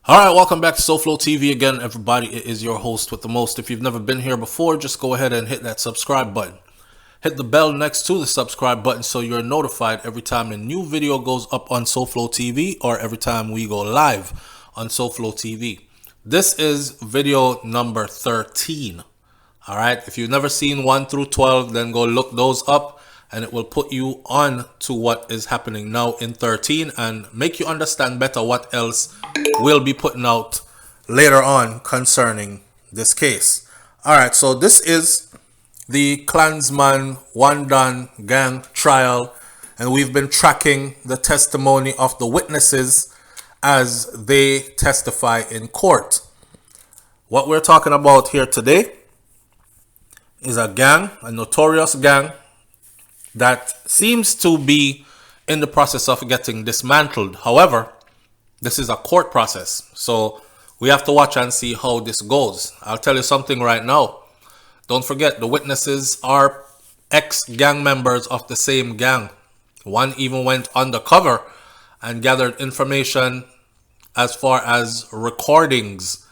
Alright, welcome back to SouFLoTV again, everybody. It is your host with the most. If you've never been here before, just go ahead and hit that subscribe button. Hit the bell next to the subscribe button so you're notified every time a new video goes up on SouFLoTV or every time we go live on SouFLoTV. This is video number 13. Alright, if you've never seen 1 through 12, then go look those up and it will put you on to what is happening now in 13 and make you understand better what else we'll be putting out later on concerning this case. Alright, so this is the Klansman Wandan gang trial, and we've been tracking the testimony of the witnesses as they testify in court. What we're talking about here today is a gang, a notorious gang that seems to be in the process of getting dismantled. However, this is a court process, so we have to watch and see how this goes. I'll tell you something right now. Don't forget, the witnesses are ex-gang members of the same gang. One even went undercover and gathered information as far as recordings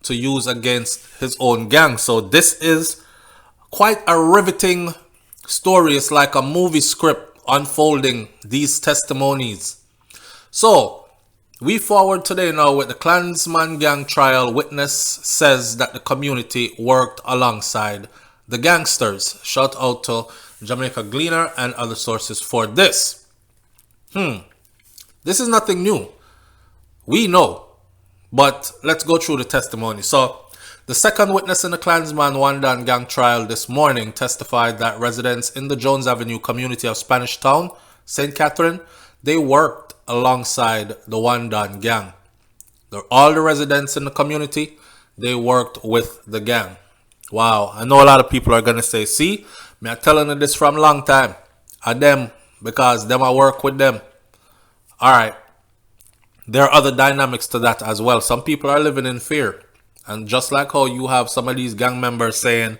to use against his own gang. So this is quite a riveting story. It's like a movie script unfolding these testimonies. So we forward today now with the Klansman gang trial. Witness says that the community worked alongside the gangsters. Shout out to Jamaica Gleaner and other sources for this. This is nothing new. We know, but let's go through the testimony. So the second witness in the Klansman Wandan gang trial this morning testified that residents in the Jones Avenue community of Spanish Town, St. Catherine, they worked alongside the Wandan gang. All the residents in the community, they worked with the gang. Wow, I know a lot of people are going to say, see, me are telling you this from a long time. And them, because them I work with them. Alright, there are other dynamics to that as well. Some people are living in fear. And just like how you have some of these gang members saying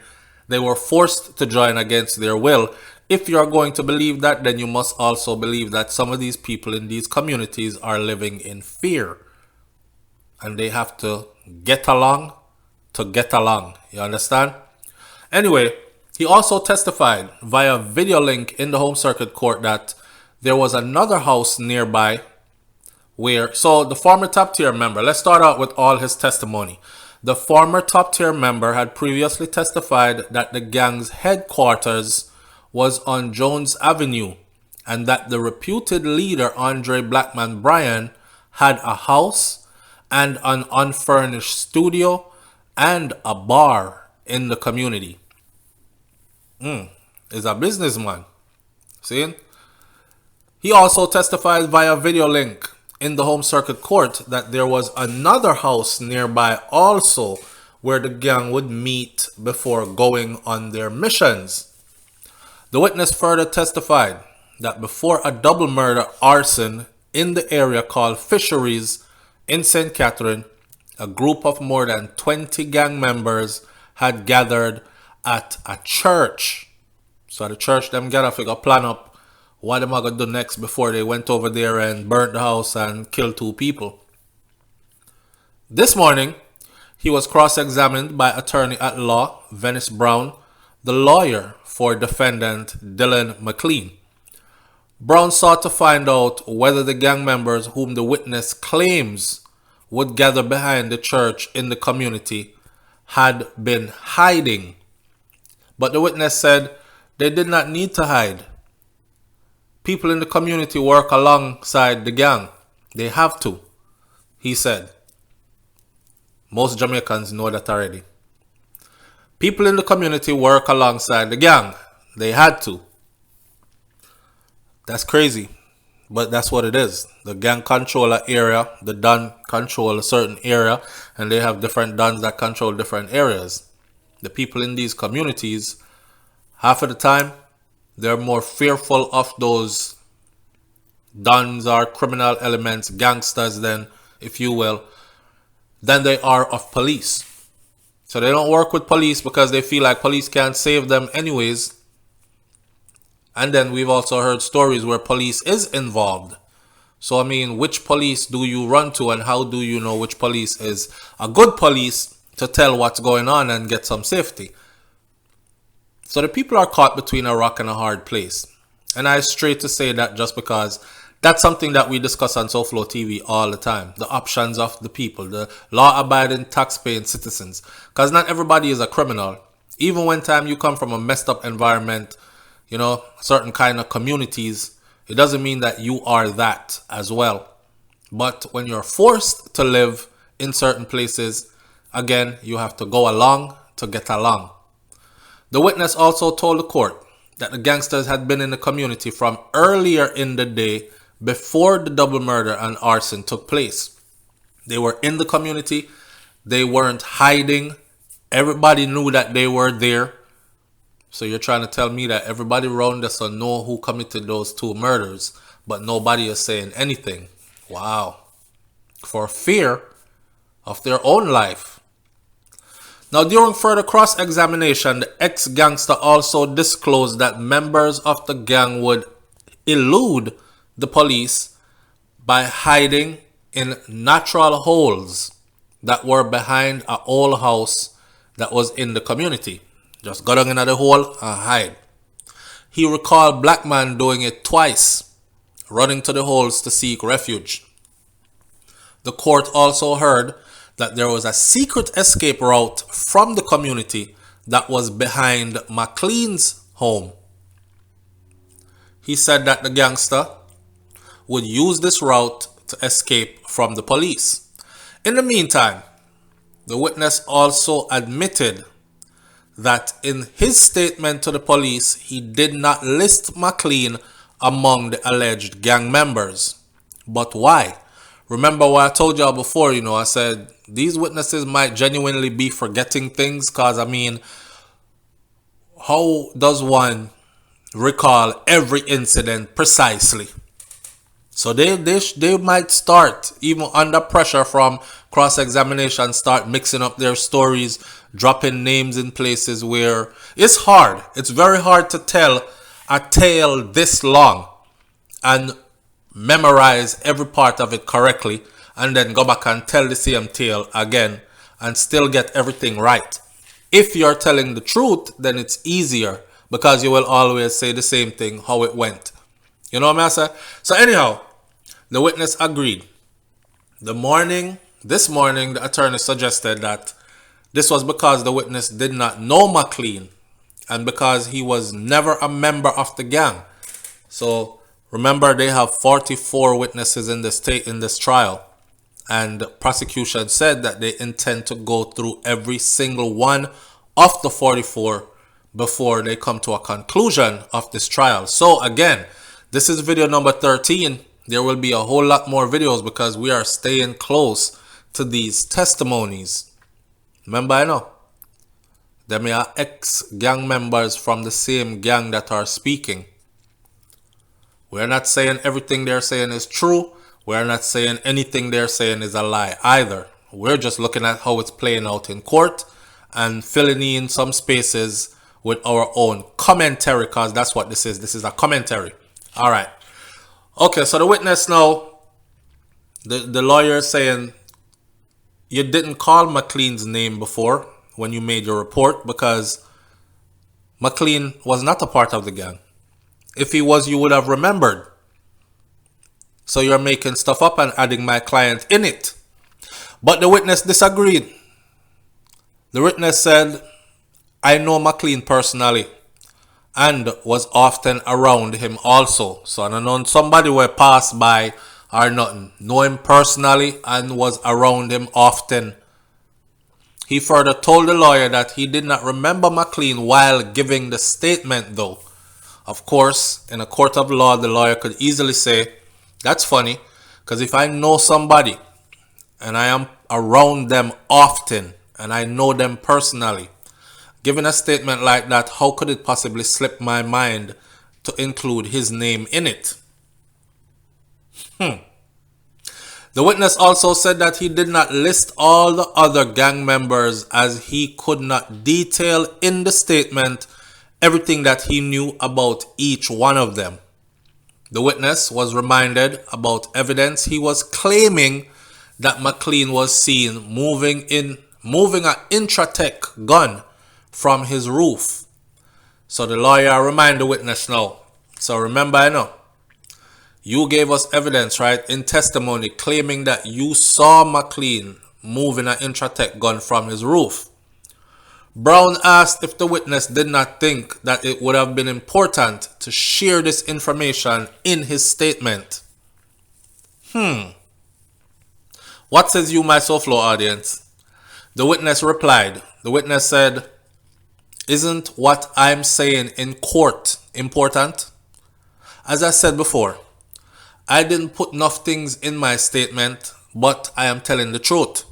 they were forced to join against their will, if you are going to believe that, then you must also believe that some of these people in these communities are living in fear. And they have to get along to get along. You understand? Anyway, he also testified via video link in the home circuit court that there was another house nearby where, so the former top tier member, let's start out with all his testimony. The former top tier member had previously testified that the gang's headquarters was on Jones Avenue and that the reputed leader Andre Blackman Bryan had a house and an unfurnished studio and a bar in the community. Is a businessman. See? He also testified via video link in the home circuit court that there was another house nearby also where the gang would meet before going on their missions. The witness further testified that before a double murder arson in the area called Fisheries in St. Catherine, a group of more than 20 gang members had gathered at a church. So the church them gather figure plan up what am I going to do next before they went over there and burnt the house and killed 2 people. This morning, he was cross-examined by attorney at law Venice Brown, the lawyer for defendant Dylan McLean. Brown sought to find out whether the gang members whom the witness claims would gather behind the church in the community had been hiding. But the witness said they did not need to hide. People in the community work alongside the gang. They have to, he said. Most Jamaicans know that already. People in the community work alongside the gang. They had to. That's crazy, but that's what it is. The gang control an area, the Don control a certain area, and they have different Dons that control different areas. The people in these communities, half of the time, they're more fearful of those Dons or criminal elements, gangsters then, if you will, than they are of police. So they don't work with police because they feel like police can't save them anyways. And then we've also heard stories where police is involved. So, I mean, which police do you run to, and how do you know which police is a good police to tell what's going on and get some safety? So the people are caught between a rock and a hard place. And I straight to say that just because that's something that we discuss on SouFLoTV all the time. The options of the people, the law-abiding, tax-paying citizens. Because not everybody is a criminal. Even when time you come from a messed up environment, you know, certain kind of communities, it doesn't mean that you are that as well. But when you're forced to live in certain places, again, you have to go along to get along. The witness also told the court that the gangsters had been in the community from earlier in the day before the double murder and arson took place. They were in the community. They weren't hiding. Everybody knew that they were there. So you're trying to tell me that everybody around us will know who committed those two murders, but nobody is saying anything. Wow. For fear of their own life. Now, during further cross-examination, the ex-gangster also disclosed that members of the gang would elude the police by hiding in natural holes that were behind an old house that was in the community. Just go down in the hole and hide. He recalled black man doing it twice, running to the holes to seek refuge. The court also heard that there was a secret escape route from the community that was behind McLean's home. He said that the gangster would use this route to escape from the police. In the meantime, the witness also admitted that in his statement to the police, he did not list McLean among the alleged gang members. But why? Remember what I told y'all before, you know, I said these witnesses might genuinely be forgetting things, because, I mean, how does one recall every incident precisely? So they might start, even under pressure from cross-examination, start mixing up their stories, dropping names in places where it's hard. It's very hard to tell a tale this long and memorize every part of it correctly and then go back and tell the same tale again and still get everything right. If you're telling the truth, then it's easier because you will always say the same thing, how it went. You know what I'm saying? So anyhow, the witness agreed. This morning, the attorney suggested that this was because the witness did not know McLean and because he was never a member of the gang. So remember, they have 44 witnesses in this trial, and the prosecution said that they intend to go through every single one of the 44 before they come to a conclusion of this trial. So again, this is video number 13. There will be a whole lot more videos because we are staying close to these testimonies. Remember, I know them are ex-gang members from the same gang that are speaking. We're not saying everything they're saying is true. We're not saying anything they're saying is a lie either. We're just looking at how it's playing out in court and filling in some spaces with our own commentary, because that's what this is. This is a commentary. All right. Okay, so the witness now, the lawyer is saying, you didn't call McLean's name before when you made your report because McLean was not a part of the gang. If he was, you would have remembered. So you're making stuff up and adding my client in it. But the witness disagreed. The witness said, I know McLean personally and was often around him also. So I don't know somebody who passed by or nothing. Know him personally and was around him often. He further told the lawyer that he did not remember McLean while giving the statement though. Of course, in a court of law, the lawyer could easily say, that's funny, because if I know somebody and I am around them often and I know them personally, giving a statement like that, how could it possibly slip my mind to include his name in it? The witness also said that he did not list all the other gang members as he could not detail in the statement everything that he knew about each one of them. The witness was reminded about evidence he was claiming that McLean was seen moving an Intratec gun from his roof. So the lawyer reminded the witness now. So remember, I know, you gave us evidence, right, in testimony claiming that you saw McLean moving an Intratec gun from his roof. Brown asked if the witness did not think that it would have been important to share this information in his statement. What says you, my SouFLo audience? The witness replied. The witness said, "Isn't what I'm saying in court important? As I said before, I didn't put enough things in my statement, but I am telling the truth.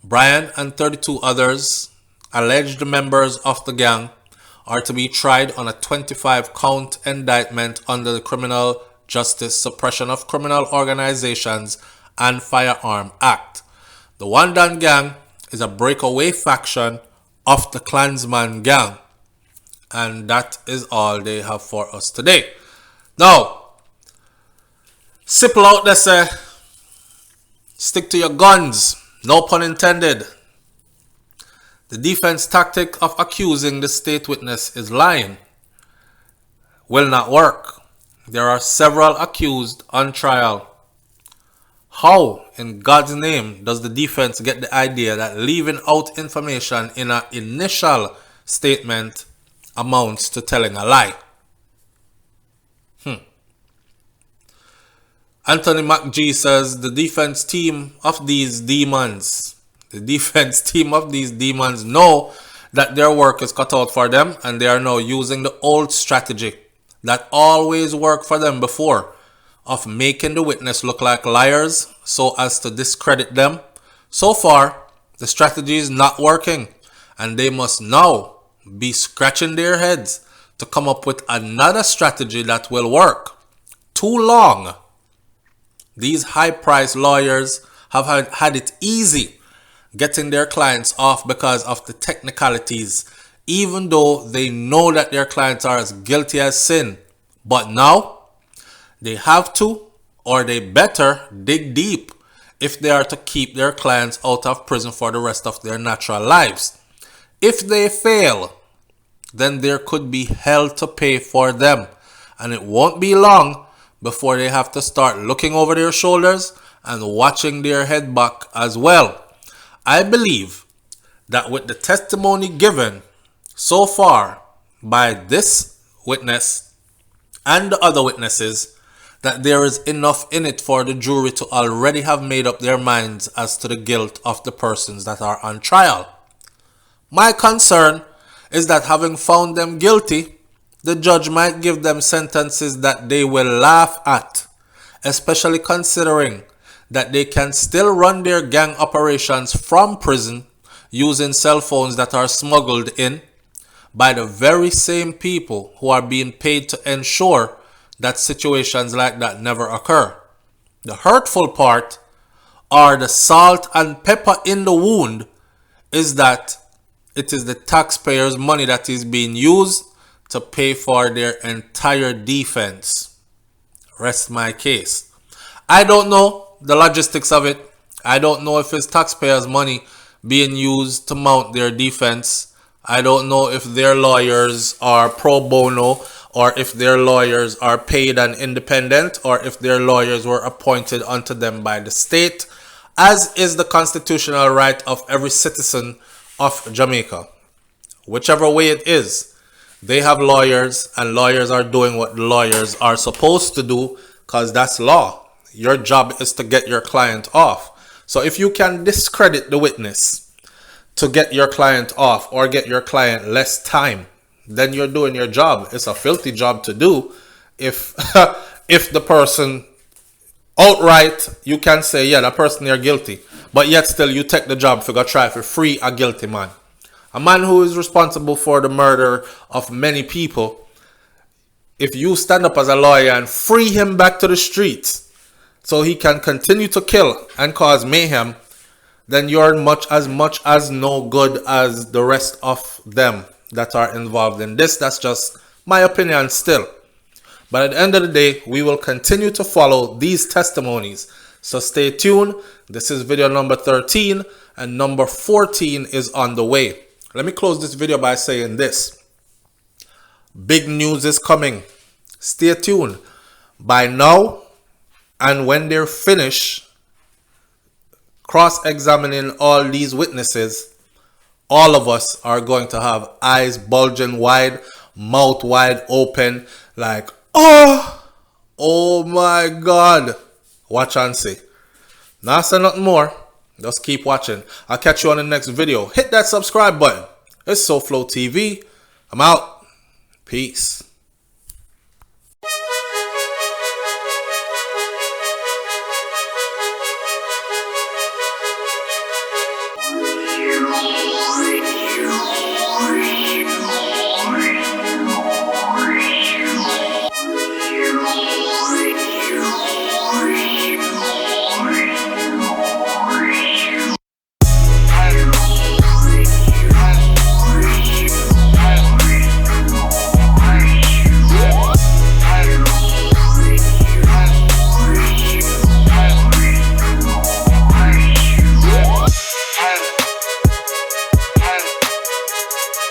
Brian and 32 others, alleged members of the gang, are to be tried on a 25-count indictment under the Criminal Justice Suppression of Criminal Organizations and Firearm Act. The One Dan gang is a breakaway faction of the Klansman gang." And that is all they have for us today. Now, simple out there, say, stick to your guns. No pun intended. The defense tactic of accusing the state witness is lying will not work. There are several accused on trial. How, in God's name, does the defense get the idea that leaving out information in an initial statement amounts to telling a lie? Anthony McGee says the defense team of these demons know that their work is cut out for them, and they are now using the old strategy that always worked for them before of making the witness look like liars so as to discredit them. So far, the strategy is not working, and they must now be scratching their heads to come up with another strategy that will work. Too long. These high-priced lawyers have had it easy getting their clients off because of the technicalities, even though they know that their clients are as guilty as sin. But now, they have to, or they better, dig deep if they are to keep their clients out of prison for the rest of their natural lives. If they fail, then there could be hell to pay for them, and it won't be long before they have to start looking over their shoulders and watching their head back as well. I believe that with the testimony given so far by this witness and the other witnesses, that there is enough in it for the jury to already have made up their minds as to the guilt of the persons that are on trial. My concern is that having found them guilty, the judge might give them sentences that they will laugh at, especially considering that they can still run their gang operations from prison using cell phones that are smuggled in by the very same people who are being paid to ensure that situations like that never occur. The hurtful part, or the salt and pepper in the wound, is that it is the taxpayers' money that is being used to pay for their entire defense. Rest my case. I don't know the logistics of it. I don't know if it's taxpayers' money being used to mount their defense. I don't know if their lawyers are pro bono, or if their lawyers are paid and independent, or if their lawyers were appointed unto them by the state, as is the constitutional right of every citizen of Jamaica. Whichever way it is, they have lawyers, and lawyers are doing what lawyers are supposed to do, because that's law. Your job is to get your client off. So if you can discredit the witness to get your client off or get your client less time, then you're doing your job. It's a filthy job to do. If if the person outright, you can say, yeah, that person, they're guilty, but yet still you take the job for go try to free a guilty man. A man who is responsible for the murder of many people. If you stand up as a lawyer and free him back to the streets so he can continue to kill and cause mayhem, then you're much as no good as the rest of them that are involved in this. That's just my opinion still. But at the end of the day, we will continue to follow these testimonies. So stay tuned. This is video number 13 and number 14 is on the way. Let me close this video by saying this. Big news is coming. Stay tuned. By now, and when they're finished cross-examining all these witnesses, all of us are going to have eyes bulging wide, mouth wide open, like, oh my God. Watch and see. Now say nothing more. Just keep watching. I'll catch you on the next video. Hit that subscribe button. It's SouFLoTV. I'm out. Peace.